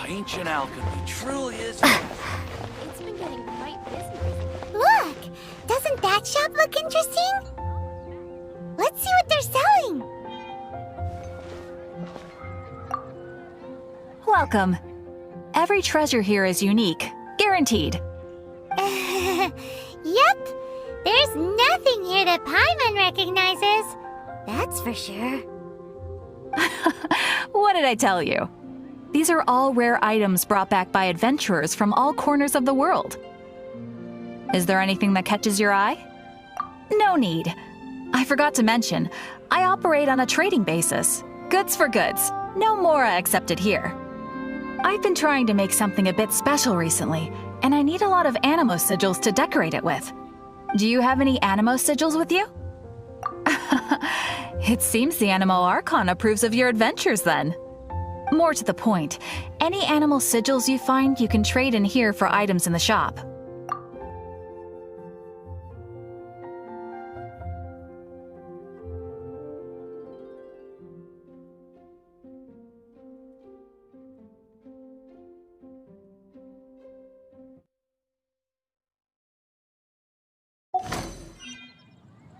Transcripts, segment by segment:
Ancient alchemy truly is. It's been getting quite busy. Look! Doesn't that shop look interesting? Let's see what they're selling. Welcome. Every treasure here is unique, guaranteed. Yep. There's nothing here that Paimon recognizes. That's for sure. What did I tell you? These are all rare items brought back by adventurers from all corners of the world. Is there anything that catches your eye? No need. I forgot to mention, I operate on a trading basis. Goods for goods. No Mora accepted here. I've been trying to make something a bit special recently, and I need a lot of animo sigils to decorate it with. Do you have any animo sigils with you? It seems the Animo Archon approves of your adventures then. More to the point, any animal sigils you find you can trade in here for items in the shop.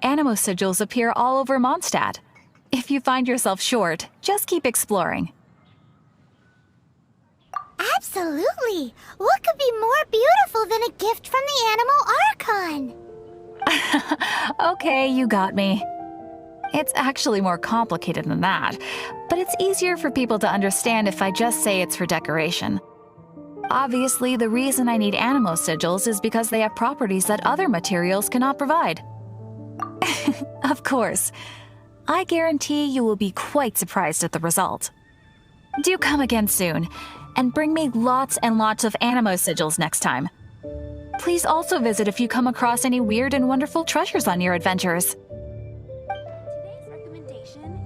Animo sigils appear all over Mondstadt. If you find yourself short, just keep exploring. Absolutely! What could be more beautiful than a gift from the Animo Archon? Okay, you got me. It's actually more complicated than that, but it's easier for people to understand if I just say it's for decoration. Obviously, the reason I need animo sigils is because they have properties that other materials cannot provide. Of course. I guarantee you will be quite surprised at the result. Do come again soon, and bring me lots and lots of animo sigils next time. Please also visit if you come across any weird and wonderful treasures on your adventures. Today's recommendation.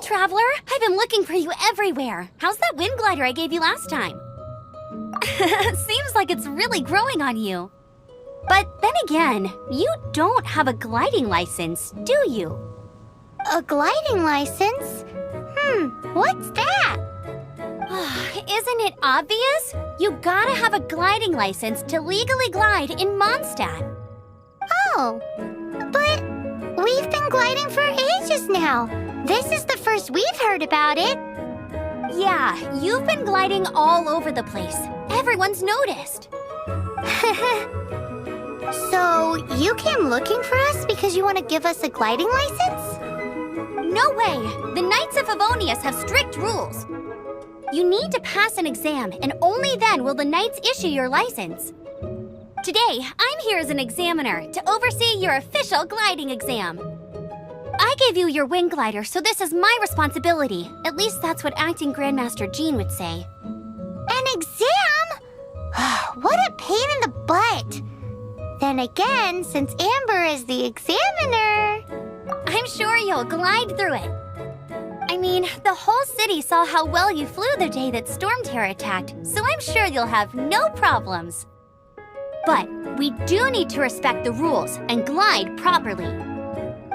Traveler, I've been looking for you everywhere. How's that wind glider I gave you last time? Seems like it's really growing on you. But then again, you don't have a gliding license, do you? A gliding license? What's that? Isn't it obvious? You gotta have a gliding license to legally glide in Mondstadt. Oh, but we've been gliding for ages now. This is the first we've heard about it. Yeah, you've been gliding all over the place. Everyone's noticed. So, you came looking for us because you want to give us a gliding license? No way! The Knights of Favonius have strict rules. You need to pass an exam, and only then will the Knights issue your license. Today, I'm here as an examiner to oversee your official gliding exam. I gave you your wing glider, so this is my responsibility. At least that's what Acting Grandmaster Jean would say. An exam? What a pain in the butt! Then again, since Amber is the examiner... I'm sure you'll glide through it. I mean, the whole city saw how well you flew the day that Storm Terror attacked, so I'm sure you'll have no problems. But we do need to respect the rules and glide properly.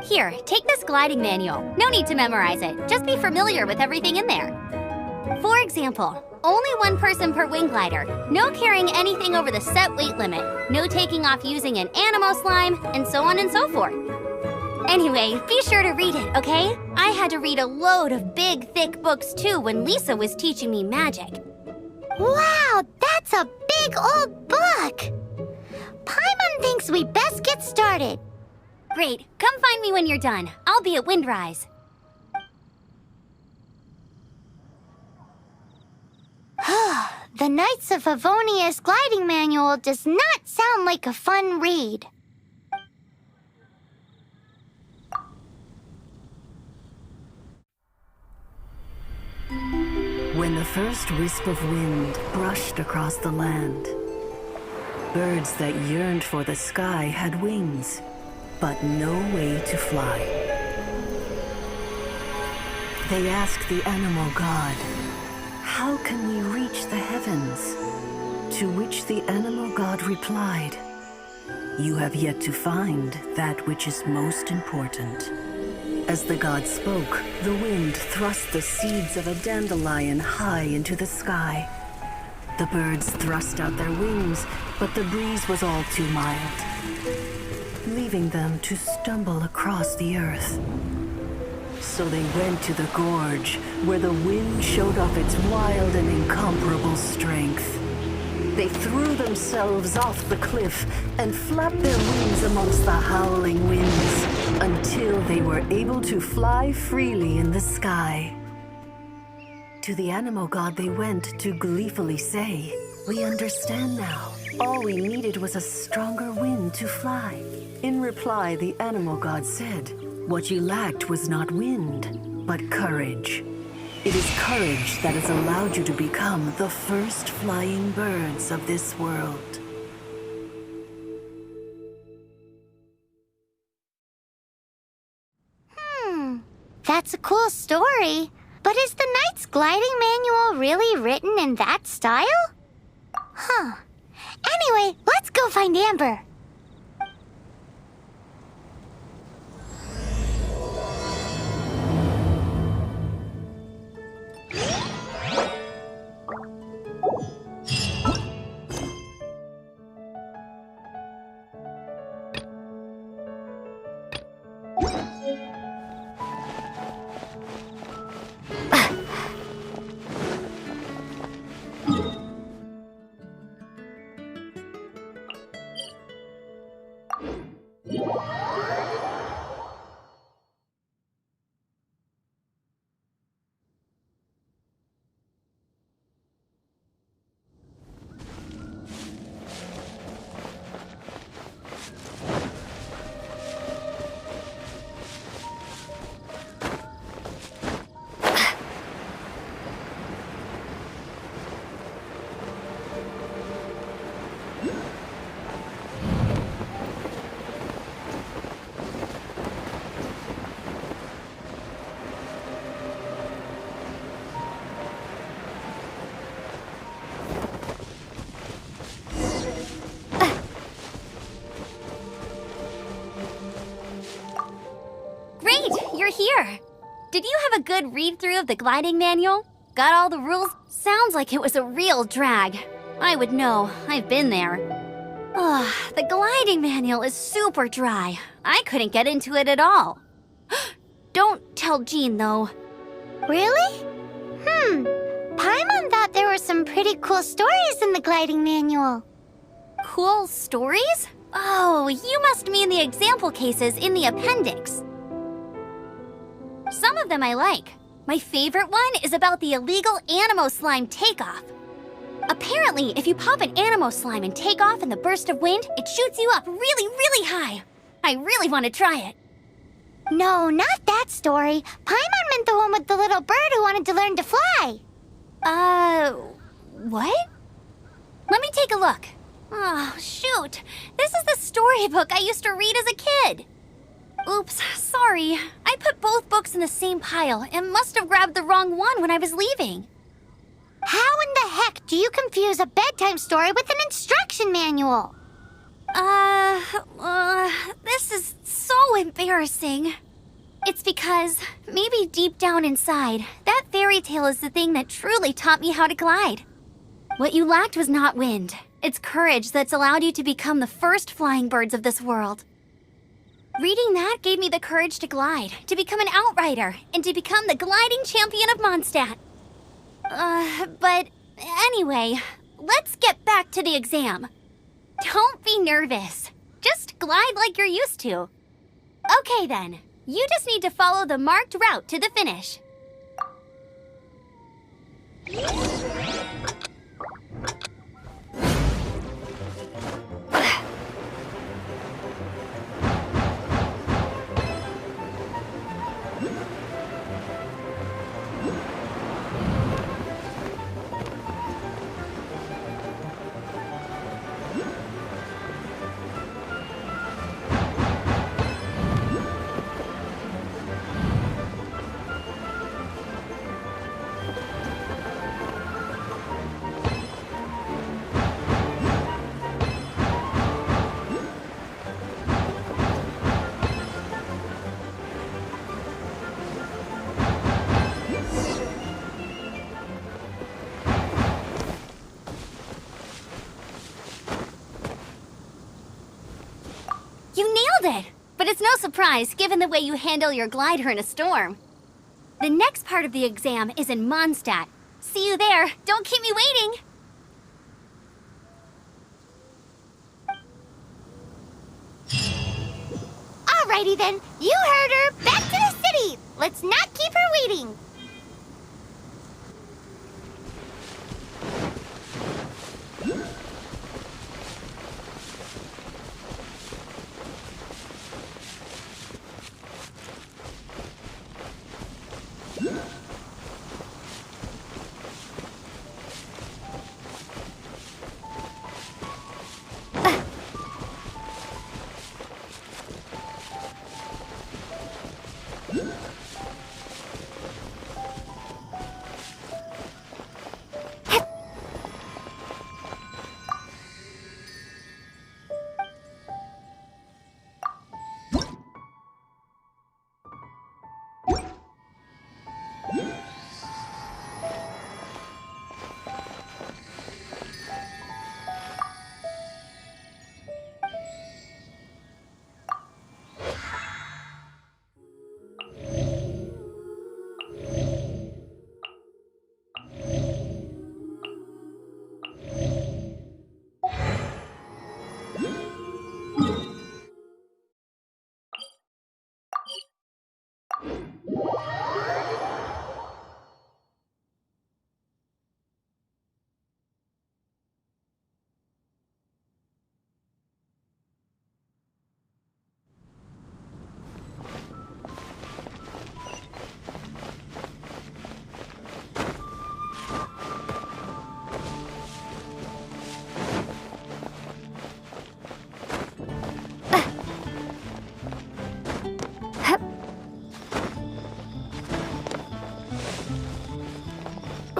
Here, take this gliding manual. No need to memorize it. Just be familiar with everything in there. For example, only one person per wing glider, no carrying anything over the set weight limit, no taking off using an animo slime, and so on and so forth. Anyway, be sure to read it, okay? I had to read a load of big, thick books too when Lisa was teaching me magic. Wow, that's a big old book! Paimon thinks we best get started. Great, come find me when you're done. I'll be at Windrise. The Knights of Favonius gliding manual does not sound like a fun read. When the first wisp of wind brushed across the land, birds that yearned for the sky had wings, but no way to fly. They asked the animal god, "How can we reach the heavens?" To which the animal god replied, "You have yet to find that which is most important." As the god spoke, the wind thrust the seeds of a dandelion high into the sky. The birds thrust out their wings, but the breeze was all too mild, leaving them to stumble across the earth. So they went to the gorge, where the wind showed off its wild and incomparable strength. They threw themselves off the cliff and flapped their wings amongst the howling winds until they were able to fly freely in the sky. To the animal god they went to gleefully say, "We understand now. All we needed was a stronger wind to fly." In reply, the animal god said, "What you lacked was not wind, but courage. It is courage that has allowed you to become the first flying birds of this world." That's a cool story. But is the Knight's gliding manual really written in that style? Huh. Anyway, let's go find Amber. Here. Did you have a good read-through of the gliding manual? Got all the rules? Sounds like it was a real drag. I would know. I've been there. Ugh, the gliding manual is super dry. I couldn't get into it at all. Don't tell Jean, though. Really? Paimon thought there were some pretty cool stories in the gliding manual. Cool stories? Oh, you must mean the example cases in the appendix. Some of them I like. My favorite one is about the illegal Animo slime takeoff. Apparently, if you pop an Animo slime and take off in the burst of wind, it shoots you up really, really high. I really want to try it. No, not that story. Paimon meant the one with the little bird who wanted to learn to fly. What? Let me take a look. Oh, shoot. This is the storybook I used to read as a kid. Oops, sorry. I put both books in the same pile and must have grabbed the wrong one when I was leaving. How in the heck do you confuse a bedtime story with an instruction manual? This is so embarrassing. It's because, maybe deep down inside, that fairy tale is the thing that truly taught me how to glide. What you lacked was not wind. It's courage that's allowed you to become the first flying birds of this world. Reading that gave me the courage to glide, to become an outrider, and to become the gliding champion of Mondstadt. But anyway, let's get back to the exam. Don't be nervous. Just glide like you're used to. Okay then, you just need to follow the marked route to the finish. You nailed it! But it's no surprise, given the way you handle your glider in a storm. The next part of the exam is in Mondstadt. See you there. Don't keep me waiting! Alrighty then, you heard her. Back to the city. Let's not keep her waiting.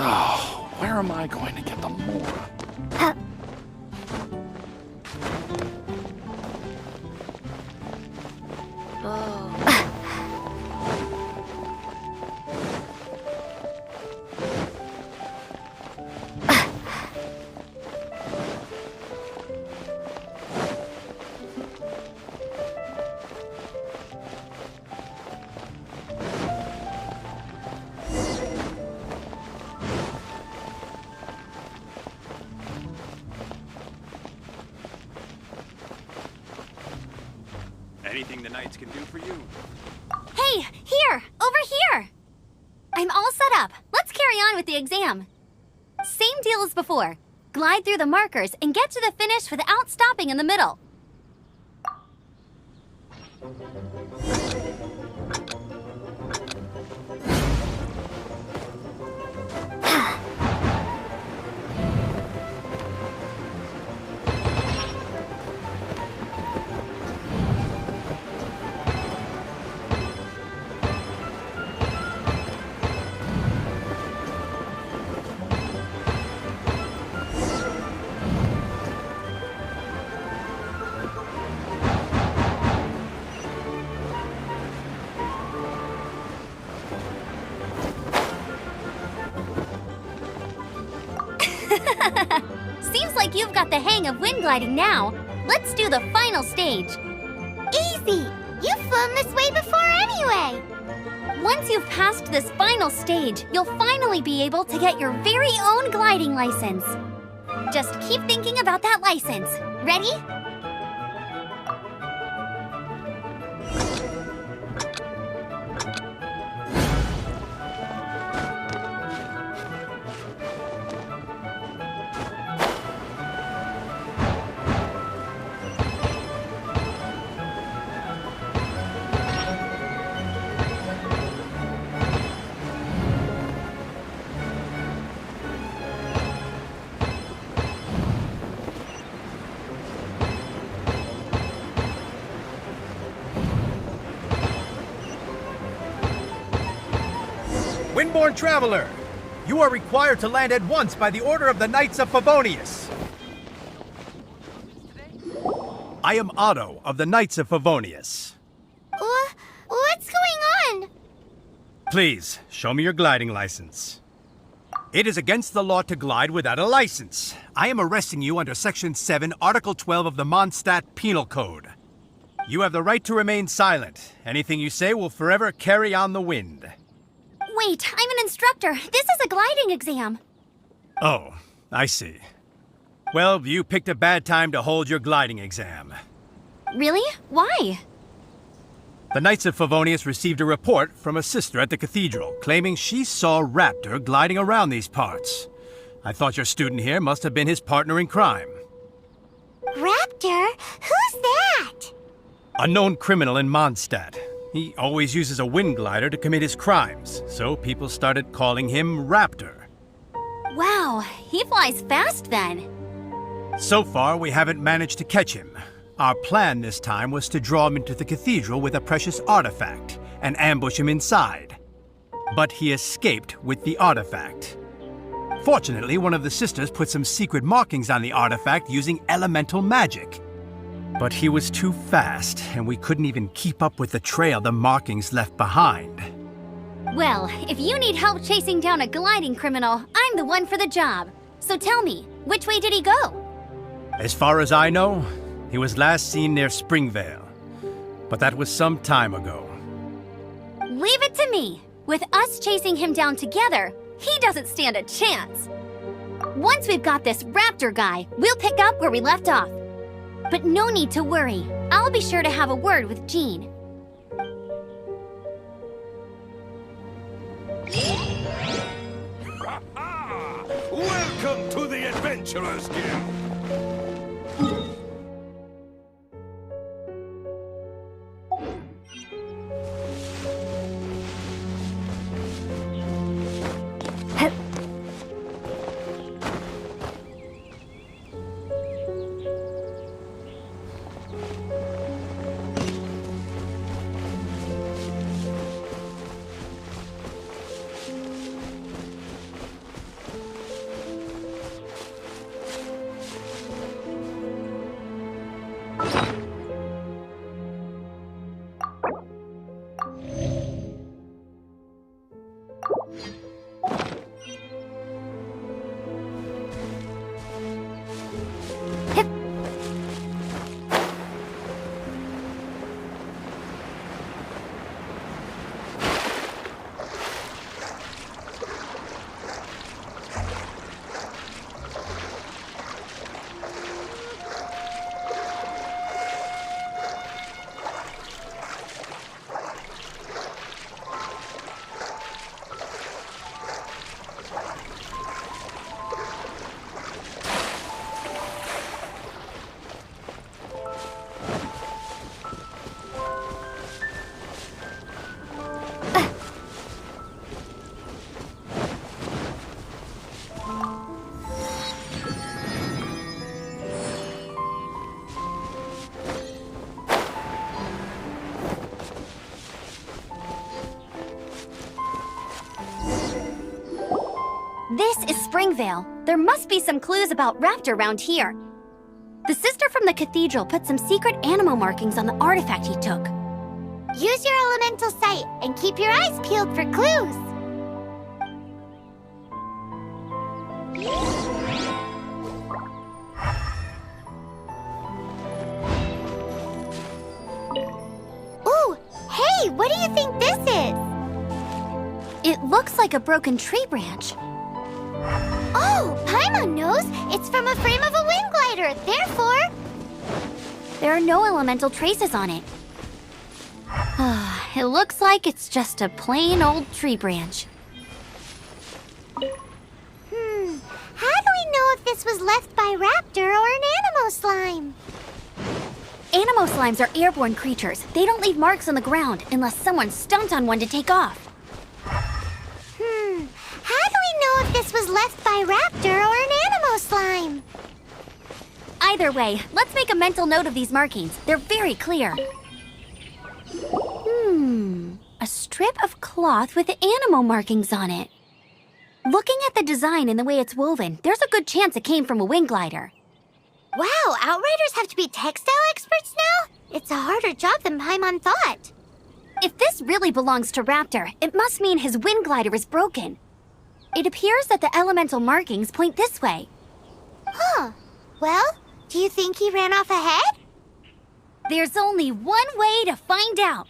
Oh, where am I going to get the more? anything the Knights can do for you. Hey, here! Over here! I'm all set up. Let's carry on with the exam. Same deal as before. Glide through the markers and get to the finish without stopping in the middle. Seems like you've got the hang of wind gliding now. Let's do the final stage. Easy! You've flown this way before anyway! Once you've passed this final stage, you'll finally be able to get your very own gliding license. Just keep thinking about that license. Ready? Windborne Traveler, you are required to land at once by the order of the Knights of Favonius. I am Otto of the Knights of Favonius. What's going on? Please, show me your gliding license. It is against the law to glide without a license. I am arresting you under Section 7, Article 12 of the Mondstadt Penal Code. You have the right to remain silent. Anything you say will forever carry on the wind. Wait, I'm an instructor. This is a gliding exam. Oh, I see. Well, you picked a bad time to hold your gliding exam. Really? Why? The Knights of Favonius received a report from a sister at the cathedral claiming she saw Raptor gliding around these parts. I thought your student here must have been his partner in crime. Raptor? Who's that? A known criminal in Mondstadt. He always uses a wind glider to commit his crimes, so people started calling him Raptor. Wow, he flies fast then. So far, we haven't managed to catch him. Our plan this time was to draw him into the cathedral with a precious artifact and ambush him inside. But he escaped with the artifact. Fortunately, one of the sisters put some secret markings on the artifact using elemental magic. But he was too fast, and we couldn't even keep up with the trail the markings left behind. Well, if you need help chasing down a gliding criminal, I'm the one for the job. So tell me, which way did he go? As far as I know, he was last seen near Springvale. But that was some time ago. Leave it to me. With us chasing him down together, he doesn't stand a chance. Once we've got this Raptor guy, we'll pick up where we left off. But no need to worry. I'll be sure to have a word with Jean. Welcome to the Adventurers Guild! This is Springvale. There must be some clues about Raptor around here. The sister from the cathedral put some secret animal markings on the artifact he took. Use your elemental sight and keep your eyes peeled for clues. Ooh, hey, what do you think this is? It looks like a broken tree branch. Oh, Paimon knows. It's from a frame of a wind glider. Therefore, There are no elemental traces on it. It looks like it's just a plain old tree branch. How do we know if this was left by Raptor or an Animo slime? Animo slimes are airborne creatures. They don't leave marks on the ground unless someone stomped on one to take off. How do we know if this was left by Raptor or an Animo slime? Either way, let's make a mental note of these markings. They're very clear. A strip of cloth with Animo markings on it. Looking at the design and the way it's woven, there's a good chance it came from a wind glider. Wow, Outriders have to be textile experts now? It's a harder job than Paimon thought. If this really belongs to Raptor, it must mean his wind glider is broken. It appears that the elemental markings point this way. Huh. Well, do you think he ran off ahead? There's only one way to find out.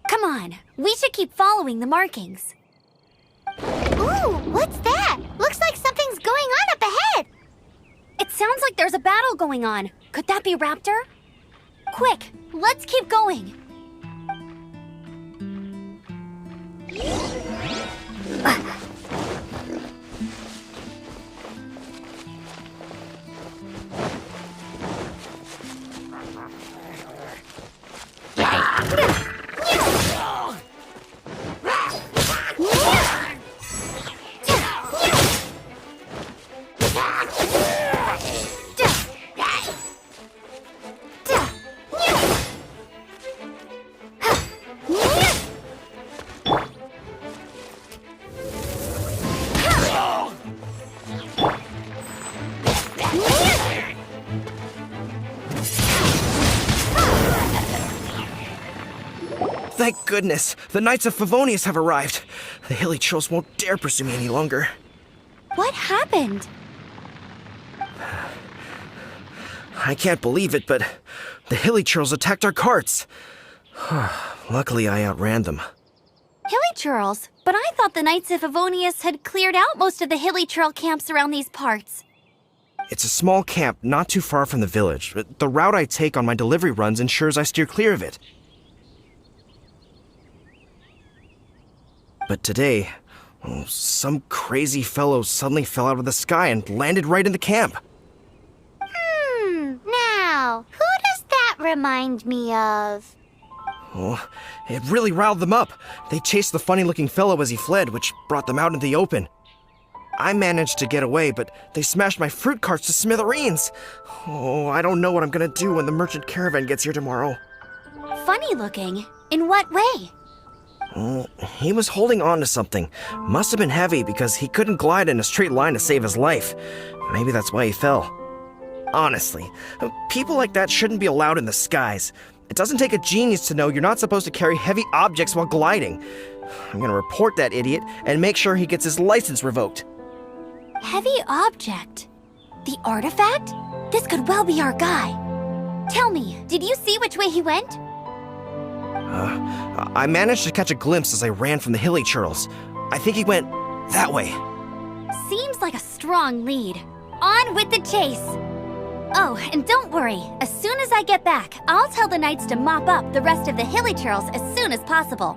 Come on, we should keep following the markings. Ooh, what's that? Looks like something's going on up ahead. It sounds like there's a battle going on. Could that be Raptor? Quick, let's keep going. Thank goodness, the Knights of Favonius have arrived. The hilly trolls won't dare pursue me any longer. What happened? I can't believe it, but the hilly trolls attacked our carts. Luckily, I outran them. Hilly Churls? But I thought the Knights of Favonius had cleared out most of the Hilly Churl camps around these parts. It's a small camp not too far from the village. The route I take on my delivery runs ensures I steer clear of it. But today, some crazy fellow suddenly fell out of the sky and landed right in the camp. Now, who does that remind me of? Oh, it really riled them up. They chased the funny-looking fellow as he fled, which brought them out into the open. I managed to get away, but they smashed my fruit carts to smithereens. Oh, I don't know what I'm gonna do when the merchant caravan gets here tomorrow. Funny looking? In what way? He was holding on to something. Must have been heavy because he couldn't glide in a straight line to save his life. Maybe that's why he fell. Honestly, people like that shouldn't be allowed in the skies. It doesn't take a genius to know you're not supposed to carry heavy objects while gliding. I'm gonna report that idiot and make sure he gets his license revoked. Heavy object? The artifact? This could well be our guy. Tell me, did you see which way he went? I managed to catch a glimpse as I ran from the hilly churls. I think he went that way. Seems like a strong lead. On with the chase! Oh, and don't worry. As soon as I get back, I'll tell the knights to mop up the rest of the hilly churls as soon as possible.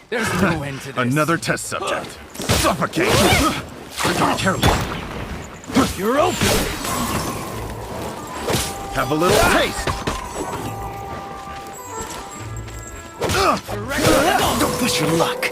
There's no end to this. Another test subject. Suffocate! Don't careless. You're open! Have a little taste! Don't push your luck.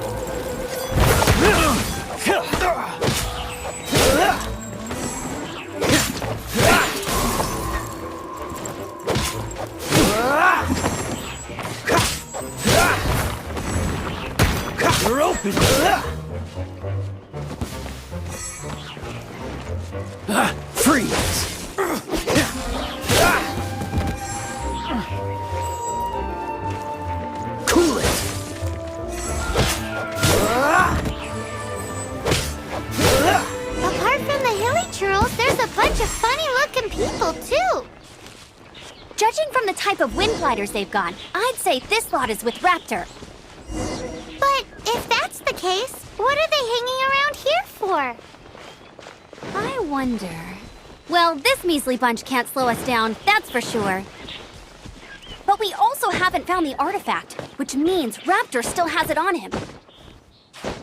Freeze! Cool it! Apart from the hilly churls, there's a bunch of funny-looking people, too. Judging from the type of wind gliders they've got, I'd say this lot is with Raptor. But if that's the case, what are they hanging around here for? I wonder... Well, this measly bunch can't slow us down, that's for sure. But we also haven't found the artifact, which means Raptor still has it on him.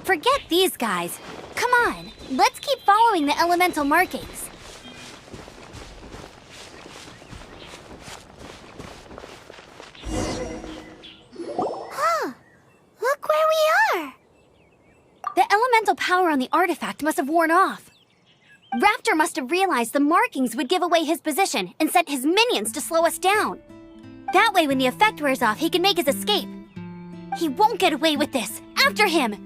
Forget these guys. Come on, let's keep following the elemental markings. Look where we are. The elemental power on the artifact must have worn off. Raptor must have realized the markings would give away his position and sent his minions to slow us down. That way, when the effect wears off, he can make his escape. He won't get away with this. After him!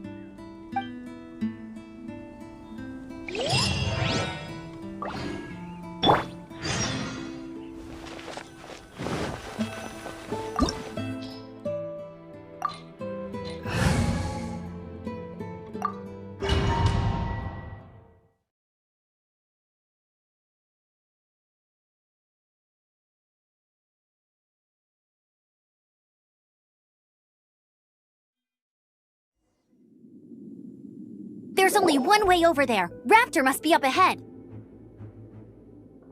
There's only one way over there. Raptor must be up ahead.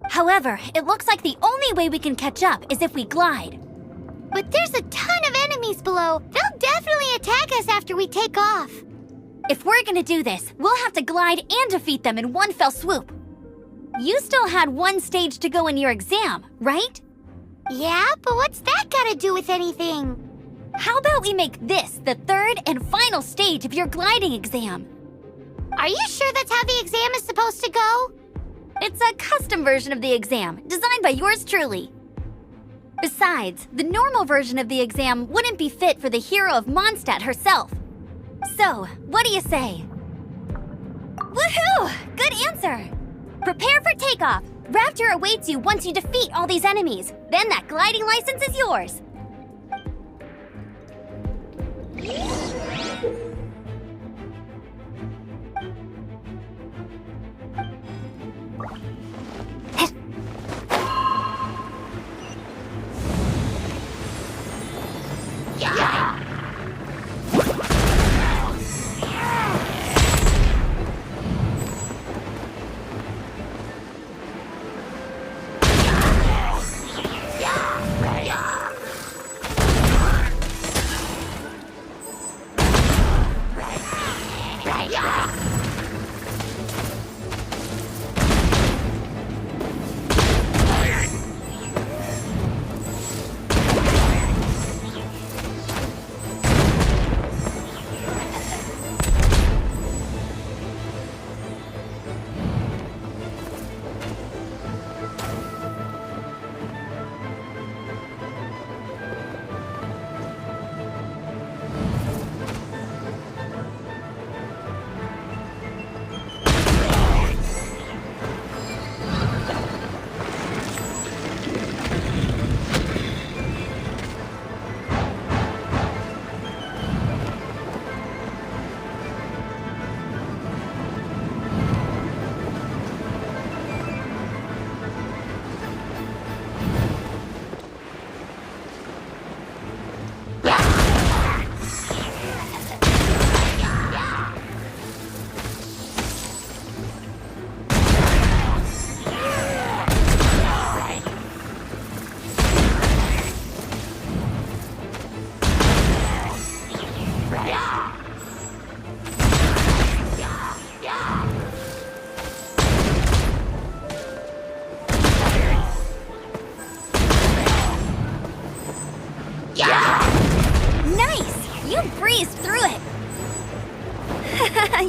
However, it looks like the only way we can catch up is if we glide. But there's a ton of enemies below. They'll definitely attack us after we take off. If we're gonna do this, we'll have to glide and defeat them in one fell swoop. You still had one stage to go in your exam, right? Yeah, but what's that got to do with anything? How about we make this the third and final stage of your gliding exam? Are you sure that's how the exam is supposed to go? It's a custom version of the exam, designed by yours truly. Besides, the normal version of the exam wouldn't be fit for the hero of Mondstadt herself. So, what do you say? Woohoo! Good answer! Prepare for takeoff. Raptor awaits you once you defeat all these enemies. Then that gliding license is yours.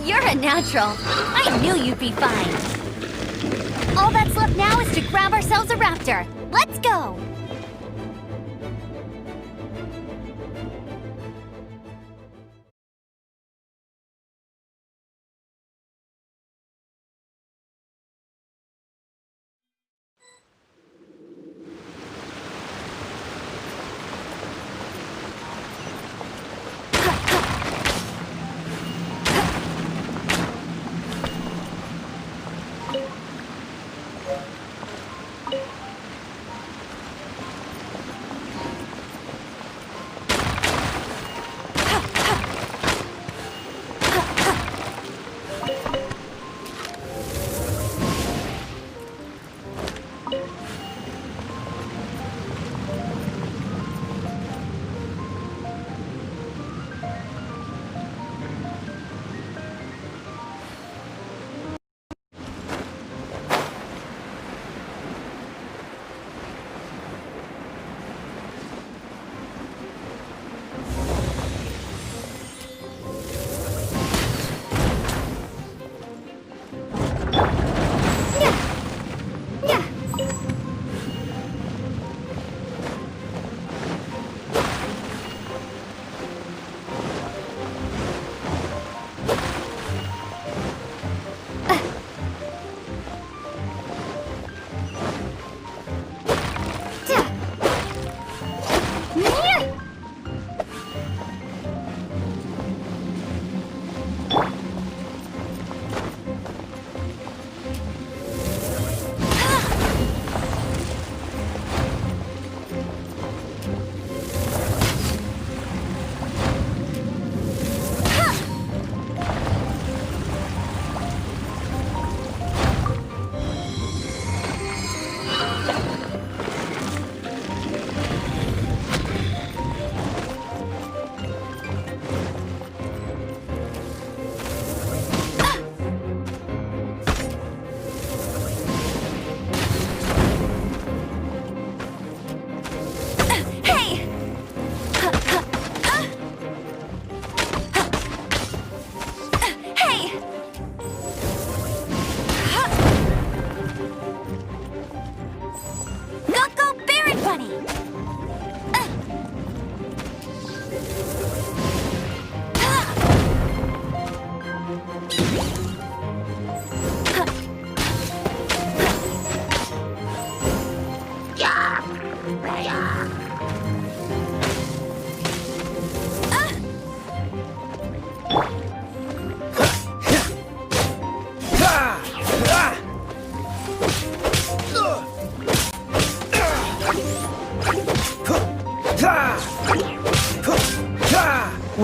You're a natural. I knew you'd be fine. All that's left now is to grab ourselves a raptor. Let's go!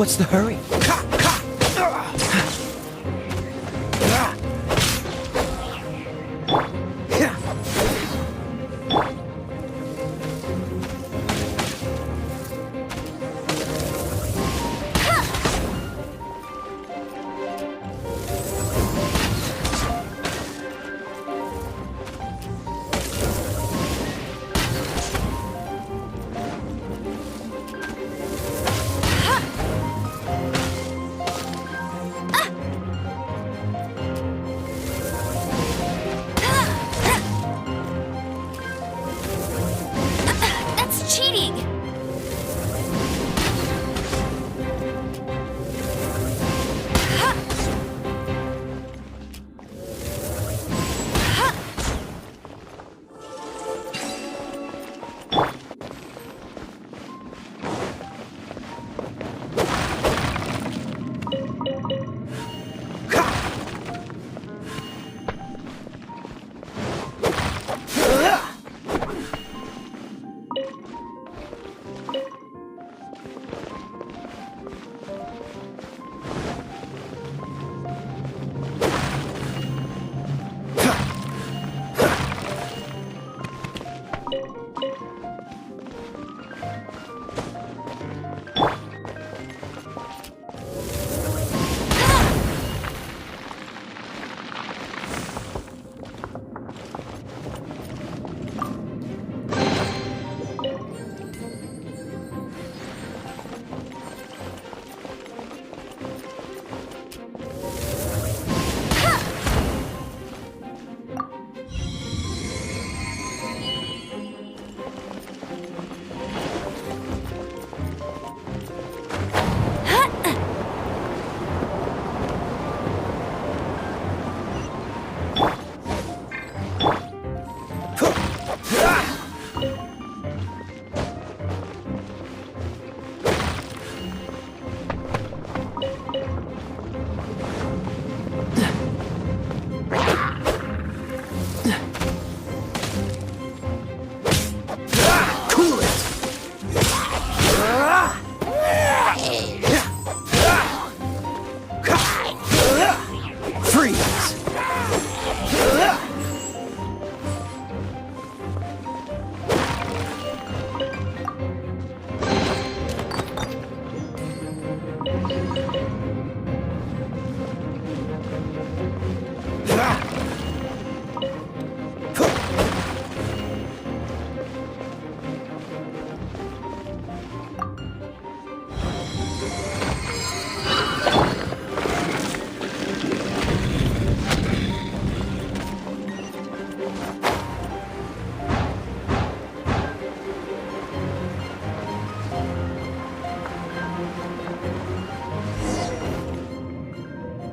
What's the hurry? That's cheating!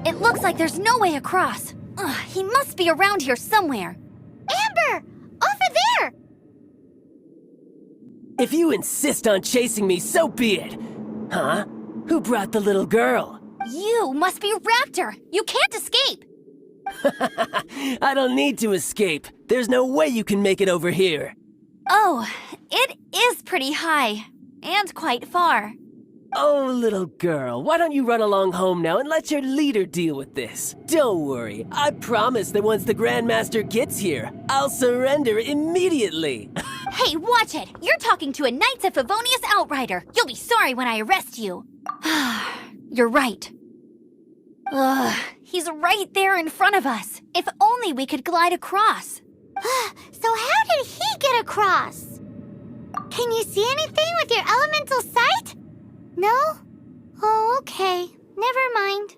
It looks like there's no way across. Ugh, he must be around here somewhere. Amber! Over there! If you insist on chasing me, so be it. Huh? Who brought the little girl? You must be Raptor. You can't escape. I don't need to escape. There's no way you can make it over here. Oh, it is pretty high. And quite far. Oh, little girl, why don't you run along home now and let your leader deal with this? Don't worry, I promise that once the Grandmaster gets here, I'll surrender immediately. Hey, watch it! You're talking to a Knights of Favonius outrider. You'll be sorry when I arrest you. You're right. Ugh, he's right there in front of us. If only we could glide across. So how did he get across? Can you see anything with your elemental sight? No? Oh, okay. Never mind.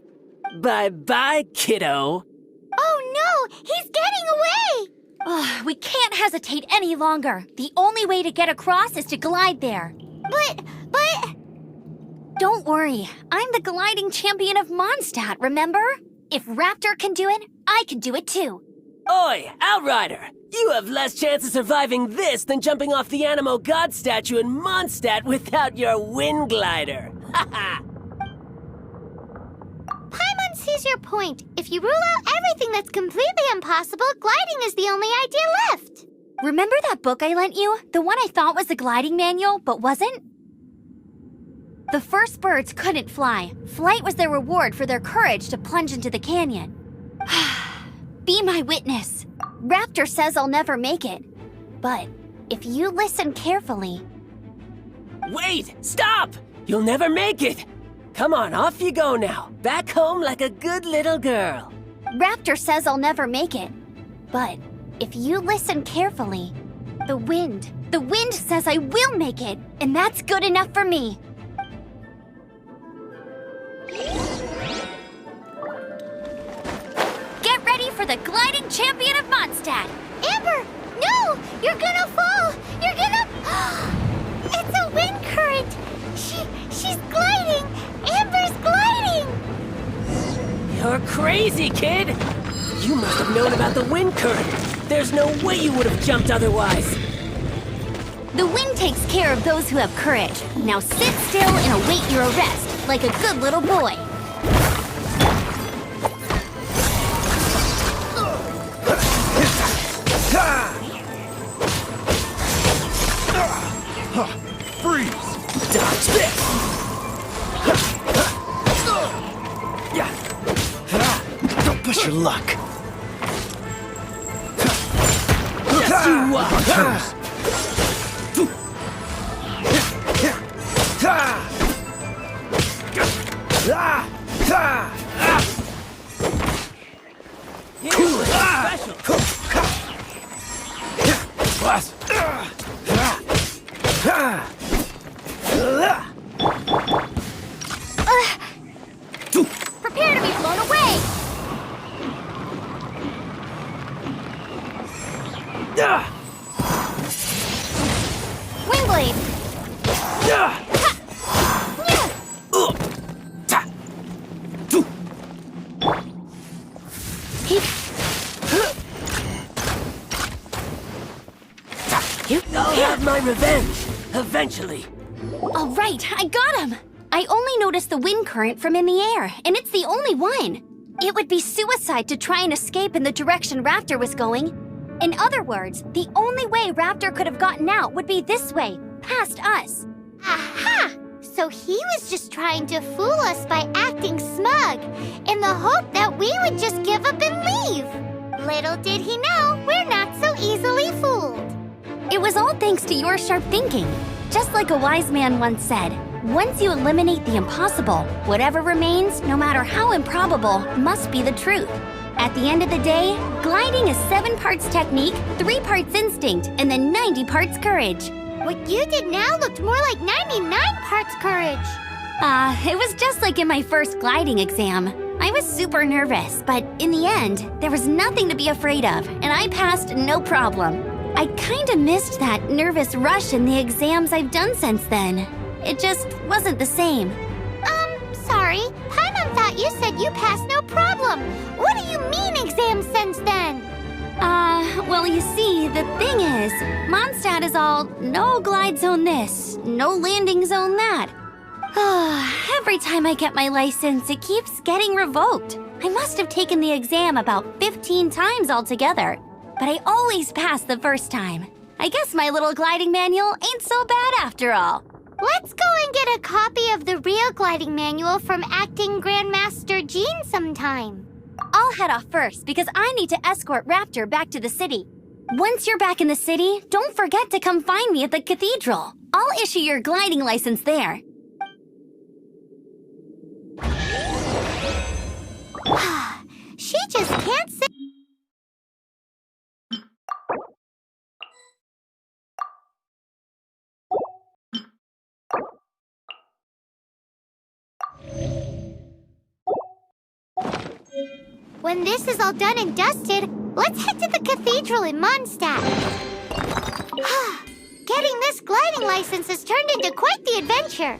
Bye-bye, kiddo. Oh no! He's getting away! Ugh, we can't hesitate any longer. The only way to get across is to glide there. But... Don't worry. I'm the gliding champion of Mondstadt, remember? If Raptor can do it, I can do it too. Oi, Outrider! You have less chance of surviving this than jumping off the Animo God statue in Mondstadt without your wind glider. Haha! Paimon sees your point. If you rule out everything that's completely impossible, gliding is the only idea left. Remember that book I lent you? The one I thought was a gliding manual, but wasn't? The first birds couldn't fly. Flight was their reward for their courage to plunge into the canyon. Be my witness. Raptor says I'll never make it. But if you listen carefully... Wait! Stop! You'll never make it! Come on, off you go now. Back home like a good little girl. Raptor says I'll never make it. But if you listen carefully, the wind says I will make it, and that's good enough for me. Get ready for the gliding champion of Mondstadt. Amber, no! You're gonna fall! You're gonna... It's a wind current! She's gliding! Amber's gliding! You're crazy, kid! You must have known about the wind current. There's no way you would have jumped otherwise. The wind takes care of those who have courage. Now sit still and await your arrest, like a good little boy. Freeze! Dodge this! Don't push your luck. Yes, you are! Cool it! Special! Prepare to be blown away! Wingblade! I'll have my revenge, eventually. All right, I got him! I only noticed the wind current from in the air, and it's the only one. It would be suicide to try and escape in the direction Raptor was going. In other words, the only way Raptor could have gotten out would be this way, past us. Aha! So he was just trying to fool us by acting smug, in the hope that we would just give up and leave. Little did he know, we're not so easily fooled. It was all thanks to your sharp thinking. Just like a wise man once said, once you eliminate the impossible, whatever remains, no matter how improbable, must be the truth. At the end of the day, gliding is 7 parts technique, 3 parts instinct, and then 90 parts courage. What you did now looked more like 99 parts courage. It was just like in my first gliding exam. I was super nervous, but in the end, there was nothing to be afraid of, and I passed no problem. I kinda missed that nervous rush in the exams I've done since then. It just wasn't the same. Sorry. Paimon thought you said you passed no problem. What do you mean exams since then? Well, you see, the thing is, Mondstadt is all no glide zone this, no landing zone that. Every time I get my license, it keeps getting revoked. I must have taken the exam about 15 times altogether, but I always pass the first time. I guess my little gliding manual ain't so bad after all. Let's go and get a copy of the real gliding manual from Acting Grandmaster Jean sometime. I'll head off first because I need to escort Raptor back to the city. Once you're back in the city, don't forget to come find me at the cathedral. I'll issue your gliding license there. She just can't say. When this is all done and dusted, let's head to the cathedral in Mondstadt. Getting this gliding license has turned into quite the adventure.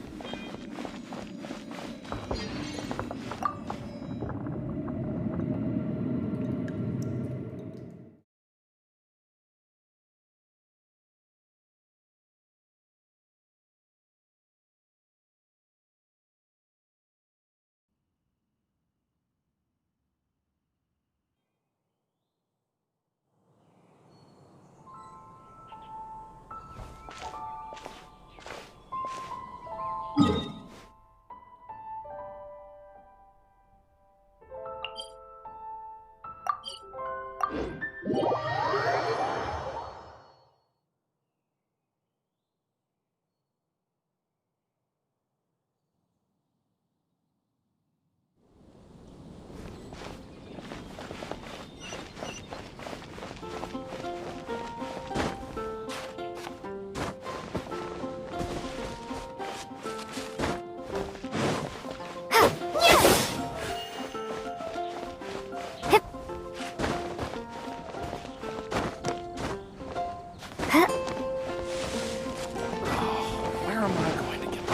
Where am I going to get the...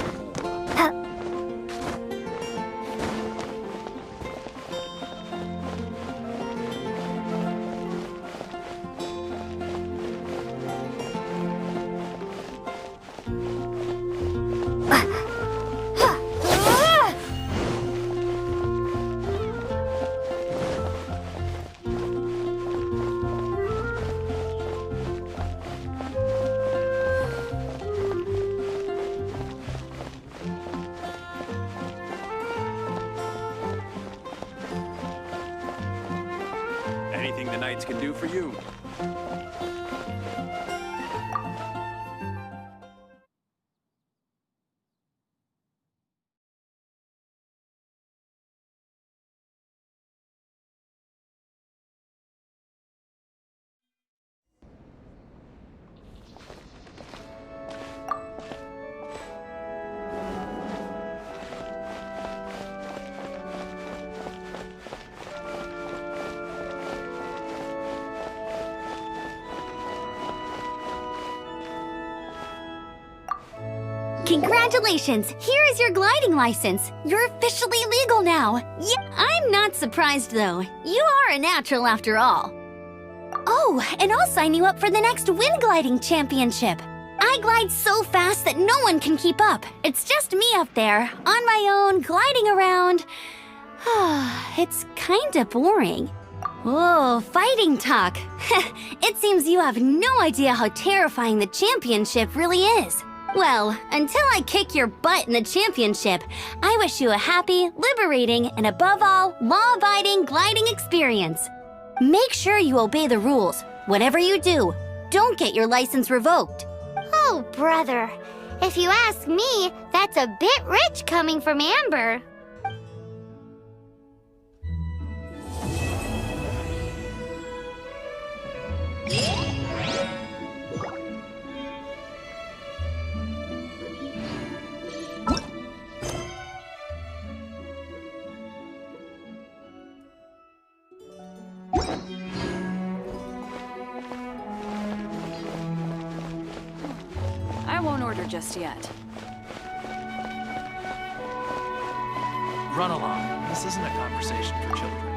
Anything the knights can do for you. Congratulations! Here is your gliding license. You're officially legal now. Yeah, I'm not surprised though. You are a natural after all. Oh, and I'll sign you up for the next wind gliding championship. I glide so fast that no one can keep up. It's just me up there, on my own, gliding around. It's kinda boring. Whoa, fighting talk. It seems you have no idea how terrifying the championship really is. Well, until I kick your butt in the championship, I wish you a happy, liberating, and above all, law-abiding gliding experience. Make sure you obey the rules. Whatever you do, don't get your license revoked. Oh, brother. If you ask me, that's a bit rich coming from Amber. I won't order just yet. Run along. This isn't a conversation for children.